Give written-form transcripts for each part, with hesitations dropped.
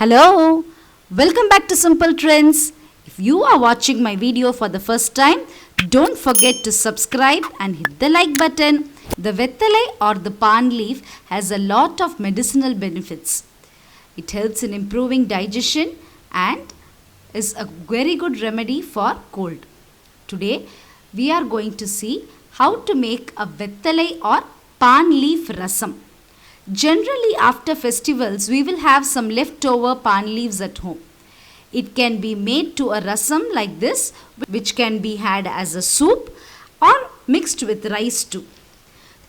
Hello, welcome back to Simple Trends. If you are watching my video for the first time, don't forget to subscribe and hit the like button. The Vethalai or the Paan leaf has a lot of medicinal benefits. It helps in improving digestion and is a very good remedy for cold. Today, we are going to see how to make a Vethalai or Paan leaf Rasam. Generally, after festivals, we will have some leftover paan leaves at home. It can be made to a rasam like this, which can be had as a soup or mixed with rice too.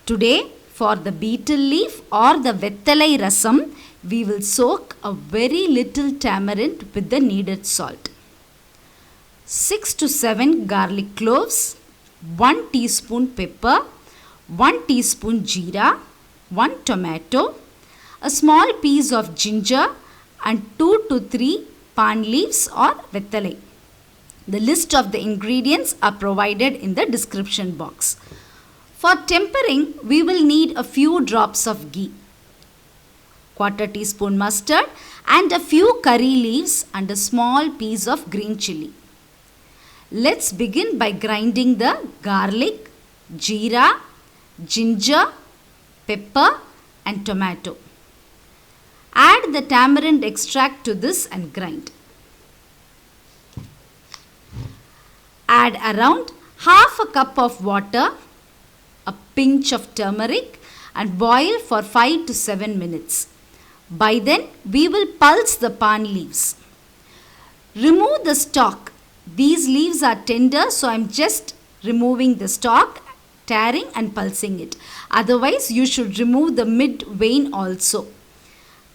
Today, for the betel leaf or the Vethalai Rasam, we will soak a very little tamarind with the needed salt. 6 to 7 garlic cloves, 1 teaspoon pepper, 1 teaspoon jeera, 1 tomato, a small piece of ginger and 2 to 3 paan leaves or Vethalai. The list of the ingredients are provided in the description box. For tempering, we will need a few drops of ghee, quarter teaspoon mustard and a few curry leaves and a small piece of green chilli. Let's begin by grinding the garlic, jeera, ginger, pepper and tomato. Add the tamarind extract to this and grind. Add around half a cup of water, a pinch of turmeric and boil for 5 to 7 minutes. By then, we will pulse the paan leaves. Remove the stalk. These leaves are tender, so I am just removing the stalk, tearing and pulsing it. Otherwise, you should remove the mid vein also.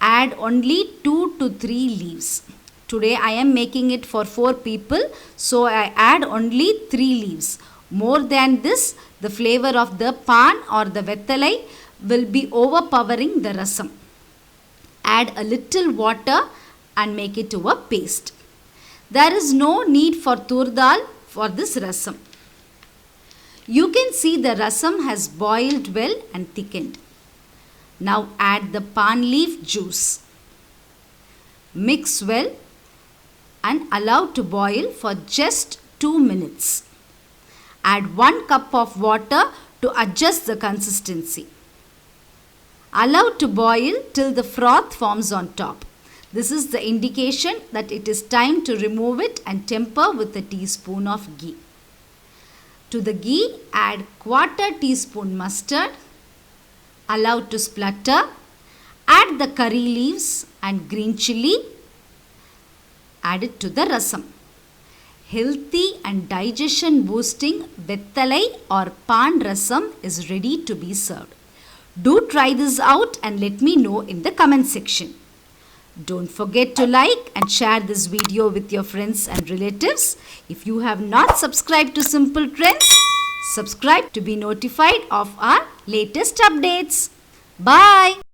Add only 2 to 3 leaves. Today I am making it for 4 people, so I add only 3 leaves. More than this, the flavor of the paan or the Vethalai will be overpowering the rasam. Add a little water and make it to a paste. There is no need for tur dal for this rasam. You can see the rasam has boiled well and thickened. Now add the paan leaf juice. Mix well and allow to boil for just 2 minutes. Add 1 cup of water to adjust the consistency. Allow to boil till the froth forms on top. This is the indication that it is time to remove it and temper with a teaspoon of ghee. To the ghee, add quarter teaspoon mustard. Allow to splutter. Add the curry leaves and green chilli. Add it to the rasam. Healthy and digestion boosting Vethalai or Paan rasam is ready to be served. Do try this out and let me know in the comment section. Don't forget to like and share this video with your friends and relatives. If you have not subscribed to Simple Trends, subscribe to be notified of our latest updates. Bye.